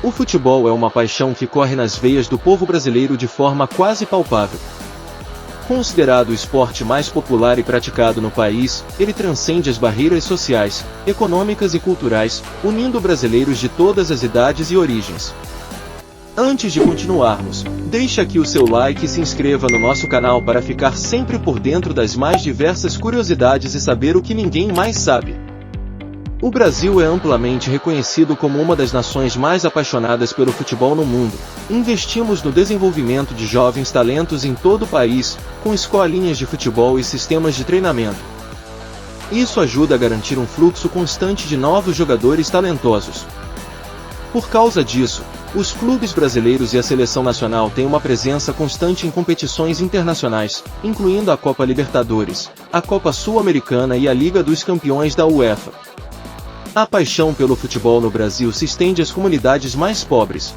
O futebol é uma paixão que corre nas veias do povo brasileiro de forma quase palpável. Considerado o esporte mais popular e praticado no país, ele transcende as barreiras sociais, econômicas e culturais, unindo brasileiros de todas as idades e origens. Antes de continuarmos, deixe aqui o seu like e se inscreva no nosso canal para ficar sempre por dentro das mais diversas curiosidades e saber o que ninguém mais sabe. O Brasil é amplamente reconhecido como uma das nações mais apaixonadas pelo futebol no mundo. Investimos no desenvolvimento de jovens talentos em todo o país, com escolinhas de futebol e sistemas de treinamento. Isso ajuda a garantir um fluxo constante de novos jogadores talentosos. Por causa disso, os clubes brasileiros e a seleção nacional têm uma presença constante em competições internacionais, incluindo a Copa Libertadores, a Copa Sul-Americana e a Liga dos Campeões da UEFA. A paixão pelo futebol no Brasil se estende às comunidades mais pobres.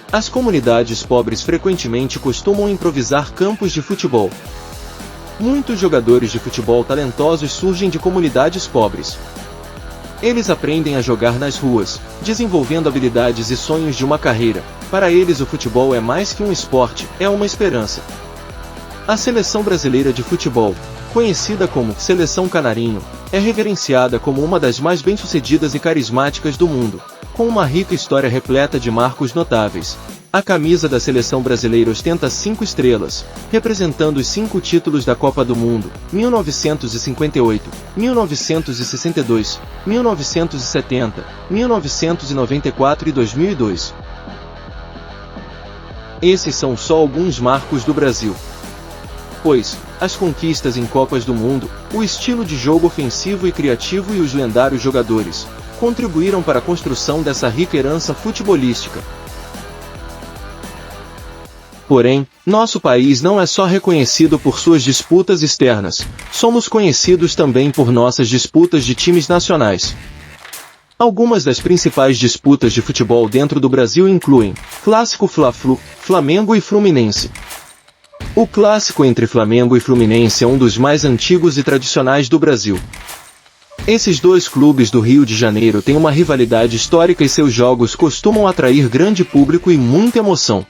As comunidades pobres frequentemente costumam improvisar campos de futebol. Muitos jogadores de futebol talentosos surgem de comunidades pobres. Eles aprendem a jogar nas ruas, desenvolvendo habilidades e sonhos de uma carreira. Para eles o futebol é mais que um esporte, é uma esperança. A seleção brasileira de futebol, conhecida como Seleção Canarinho, é reverenciada como uma das mais bem-sucedidas e carismáticas do mundo, com uma rica história repleta de marcos notáveis. A camisa da seleção brasileira ostenta 5 estrelas, representando os 5 títulos da Copa do Mundo, 1958, 1962, 1970, 1994 e 2002. Esses são só alguns marcos do Brasil. Pois, as conquistas em Copas do Mundo, o estilo de jogo ofensivo e criativo e os lendários jogadores, contribuíram para a construção dessa rica herança futebolística. Porém, nosso país não é só reconhecido por suas disputas externas, somos conhecidos também por nossas disputas de times nacionais. Algumas das principais disputas de futebol dentro do Brasil incluem Clássico Fla-Flu, Flamengo e Fluminense. O clássico entre Flamengo e Fluminense é um dos mais antigos e tradicionais do Brasil. Esses dois clubes do Rio de Janeiro têm uma rivalidade histórica e seus jogos costumam atrair grande público e muita emoção.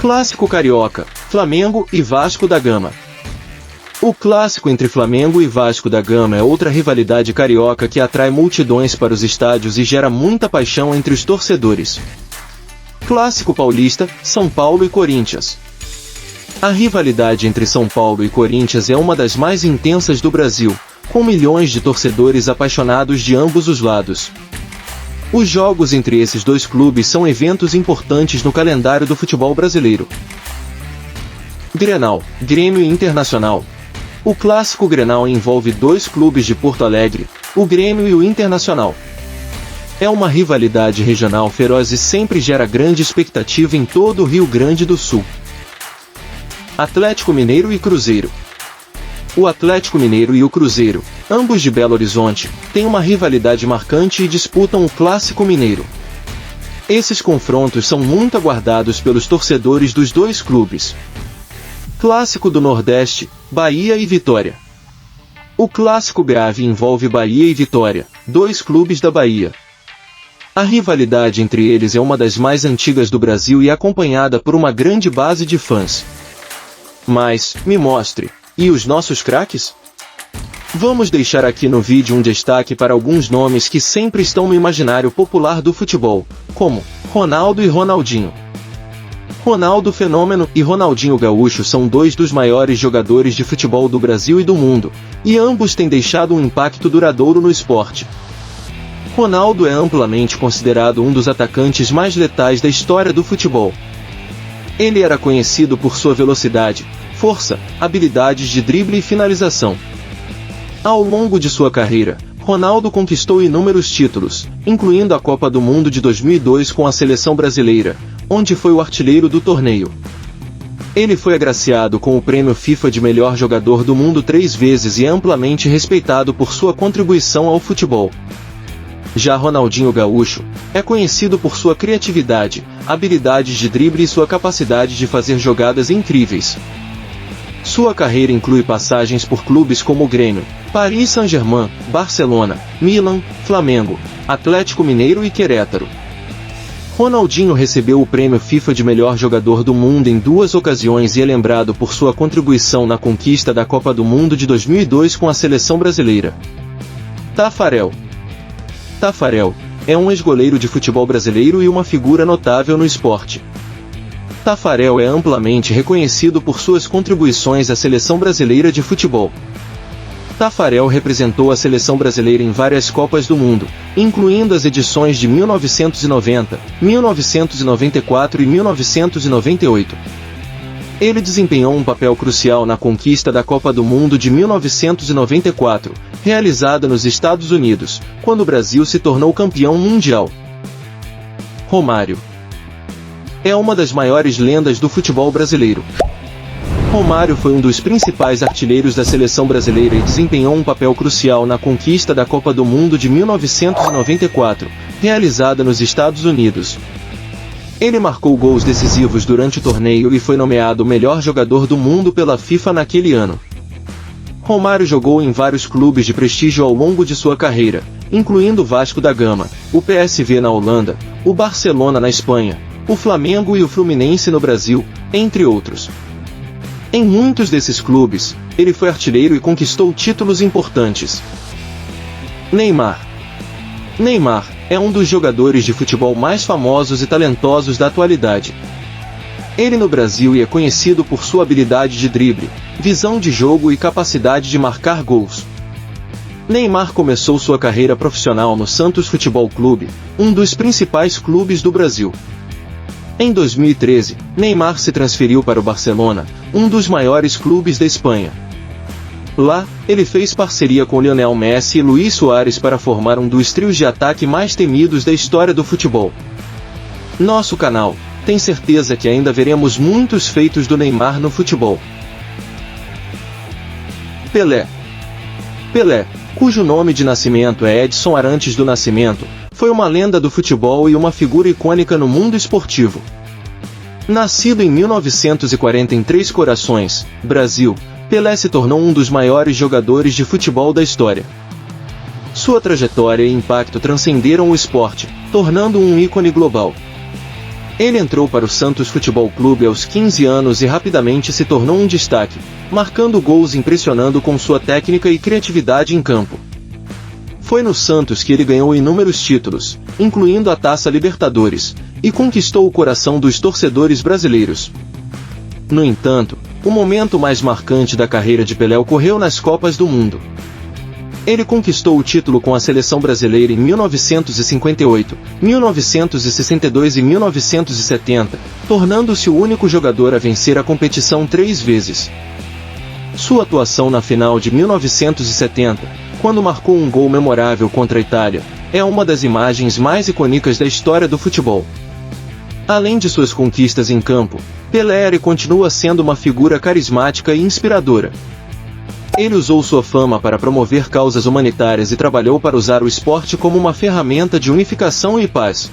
Clássico Carioca, Flamengo e Vasco da Gama. O clássico entre Flamengo e Vasco da Gama é outra rivalidade carioca que atrai multidões para os estádios e gera muita paixão entre os torcedores. Clássico Paulista, São Paulo e Corinthians. A rivalidade entre São Paulo e Corinthians é uma das mais intensas do Brasil, com milhões de torcedores apaixonados de ambos os lados. Os jogos entre esses dois clubes são eventos importantes no calendário do futebol brasileiro. Grenal, Grêmio e Internacional. O clássico Grenal envolve dois clubes de Porto Alegre, o Grêmio e o Internacional. É uma rivalidade regional feroz e sempre gera grande expectativa em todo o Rio Grande do Sul. Atlético Mineiro e Cruzeiro. O Atlético Mineiro e o Cruzeiro, ambos de Belo Horizonte, têm uma rivalidade marcante e disputam o Clássico Mineiro. Esses confrontos são muito aguardados pelos torcedores dos dois clubes. Clássico do Nordeste, Bahia e Vitória. O Clássico Grave envolve Bahia e Vitória, dois clubes da Bahia. A rivalidade entre eles é uma das mais antigas do Brasil e acompanhada por uma grande base de fãs. Mas, me mostre, e os nossos craques? Vamos deixar aqui no vídeo um destaque para alguns nomes que sempre estão no imaginário popular do futebol, como Ronaldo e Ronaldinho. Ronaldo Fenômeno e Ronaldinho Gaúcho são dois dos maiores jogadores de futebol do Brasil e do mundo, e ambos têm deixado um impacto duradouro no esporte. Ronaldo é amplamente considerado um dos atacantes mais letais da história do futebol. Ele era conhecido por sua velocidade, força, habilidades de drible e finalização. Ao longo de sua carreira, Ronaldo conquistou inúmeros títulos, incluindo a Copa do Mundo de 2002 com a seleção brasileira, onde foi o artilheiro do torneio. Ele foi agraciado com o prêmio FIFA de melhor jogador do mundo 3 vezes e é amplamente respeitado por sua contribuição ao futebol. Já Ronaldinho Gaúcho é conhecido por sua criatividade, habilidades de drible e sua capacidade de fazer jogadas incríveis. Sua carreira inclui passagens por clubes como o Grêmio, Paris Saint-Germain, Barcelona, Milan, Flamengo, Atlético Mineiro e Querétaro. Ronaldinho recebeu o prêmio FIFA de melhor jogador do mundo em 2 ocasiões e é lembrado por sua contribuição na conquista da Copa do Mundo de 2002 com a seleção brasileira. Tafarel. Tafarel é um ex-goleiro de futebol brasileiro e uma figura notável no esporte. Tafarel é amplamente reconhecido por suas contribuições à seleção brasileira de futebol. Tafarel representou a seleção brasileira em várias Copas do Mundo, incluindo as edições de 1990, 1994 e 1998. Ele desempenhou um papel crucial na conquista da Copa do Mundo de 1994, realizada nos Estados Unidos, quando o Brasil se tornou campeão mundial. Romário é uma das maiores lendas do futebol brasileiro. Romário foi um dos principais artilheiros da seleção brasileira e desempenhou um papel crucial na conquista da Copa do Mundo de 1994, realizada nos Estados Unidos. Ele marcou gols decisivos durante o torneio e foi nomeado o melhor jogador do mundo pela FIFA naquele ano. Romário jogou em vários clubes de prestígio ao longo de sua carreira, incluindo o Vasco da Gama, o PSV na Holanda, o Barcelona na Espanha, o Flamengo e o Fluminense no Brasil, entre outros. Em muitos desses clubes, ele foi artilheiro e conquistou títulos importantes. Neymar. Neymar é um dos jogadores de futebol mais famosos e talentosos da atualidade. Ele no Brasil é conhecido por sua habilidade de drible, visão de jogo e capacidade de marcar gols. Neymar começou sua carreira profissional no Santos Futebol Clube, um dos principais clubes do Brasil. Em 2013, Neymar se transferiu para o Barcelona, um dos maiores clubes da Espanha. Lá, ele fez parceria com Lionel Messi e Luís Suárez para formar um dos trios de ataque mais temidos da história do futebol. Nosso canal tem certeza que ainda veremos muitos feitos do Neymar no futebol. Pelé. Pelé, cujo nome de nascimento é Edson Arantes do Nascimento, foi uma lenda do futebol e uma figura icônica no mundo esportivo. Nascido em 1940 em Três Corações, Brasil, Pelé se tornou um dos maiores jogadores de futebol da história. Sua trajetória e impacto transcenderam o esporte, tornando-o um ícone global. Ele entrou para o Santos Futebol Clube aos 15 anos e rapidamente se tornou um destaque, marcando gols e impressionando com sua técnica e criatividade em campo. Foi no Santos que ele ganhou inúmeros títulos, incluindo a Taça Libertadores, e conquistou o coração dos torcedores brasileiros. No entanto, o momento mais marcante da carreira de Pelé ocorreu nas Copas do Mundo. Ele conquistou o título com a seleção brasileira em 1958, 1962 e 1970, tornando-se o único jogador a vencer a competição 3 vezes. Sua atuação na final de 1970, quando marcou um gol memorável contra a Itália, é uma das imagens mais icônicas da história do futebol. Além de suas conquistas em campo, Pelé era e continua sendo uma figura carismática e inspiradora. Ele usou sua fama para promover causas humanitárias e trabalhou para usar o esporte como uma ferramenta de unificação e paz.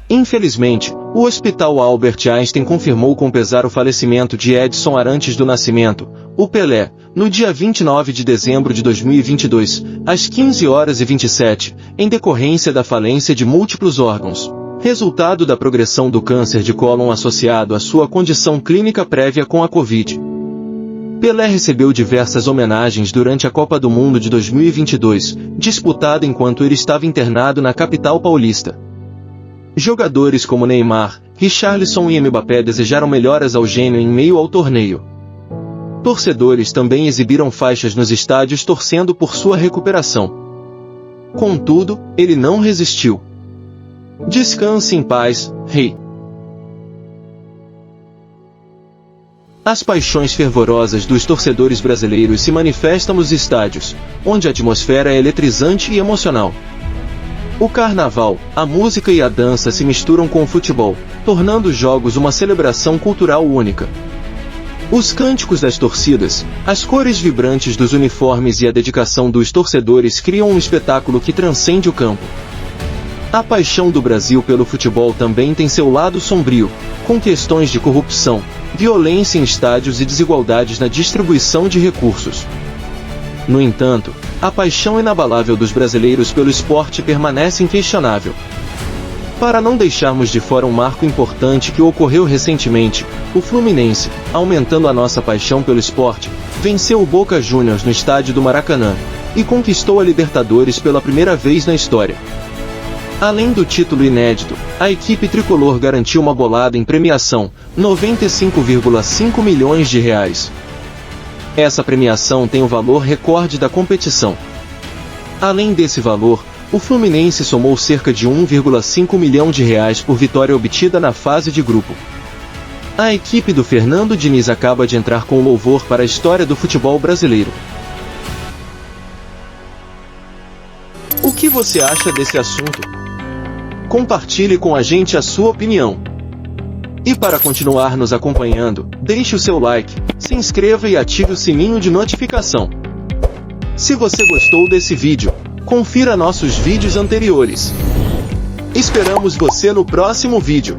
Infelizmente, o Hospital Albert Einstein confirmou com pesar o falecimento de Edson Arantes do Nascimento, o Pelé, no dia 29 de dezembro de 2022, às 15h27, em decorrência da falência de múltiplos órgãos, resultado da progressão do câncer de cólon associado à sua condição clínica prévia com a Covid. Pelé recebeu diversas homenagens durante a Copa do Mundo de 2022, disputada enquanto ele estava internado na capital paulista. Jogadores como Neymar, Richarlison e Mbappé desejaram melhoras ao gênio em meio ao torneio. Torcedores também exibiram faixas nos estádios torcendo por sua recuperação. Contudo, ele não resistiu. Descanse em paz, rei. As paixões fervorosas dos torcedores brasileiros se manifestam nos estádios, onde a atmosfera é eletrizante e emocional. O carnaval, a música e a dança se misturam com o futebol, tornando os jogos uma celebração cultural única. Os cânticos das torcidas, as cores vibrantes dos uniformes e a dedicação dos torcedores criam um espetáculo que transcende o campo. A paixão do Brasil pelo futebol também tem seu lado sombrio, com questões de corrupção, violência em estádios e desigualdades na distribuição de recursos. No entanto, a paixão inabalável dos brasileiros pelo esporte permanece inquestionável. Para não deixarmos de fora um marco importante que ocorreu recentemente, o Fluminense, aumentando a nossa paixão pelo esporte, venceu o Boca Juniors no estádio do Maracanã e conquistou a Libertadores pela primeira vez na história. Além do título inédito, a equipe tricolor garantiu uma bolada em premiação, 95,5 milhões de reais. Essa premiação tem o valor recorde da competição. Além desse valor, o Fluminense somou cerca de 1,5 milhão de reais por vitória obtida na fase de grupo. A equipe do Fernando Diniz acaba de entrar com louvor para a história do futebol brasileiro. O que você acha desse assunto? Compartilhe com a gente a sua opinião. E para continuar nos acompanhando, deixe o seu like, se inscreva e ative o sininho de notificação. Se você gostou desse vídeo, confira nossos vídeos anteriores. Esperamos você no próximo vídeo.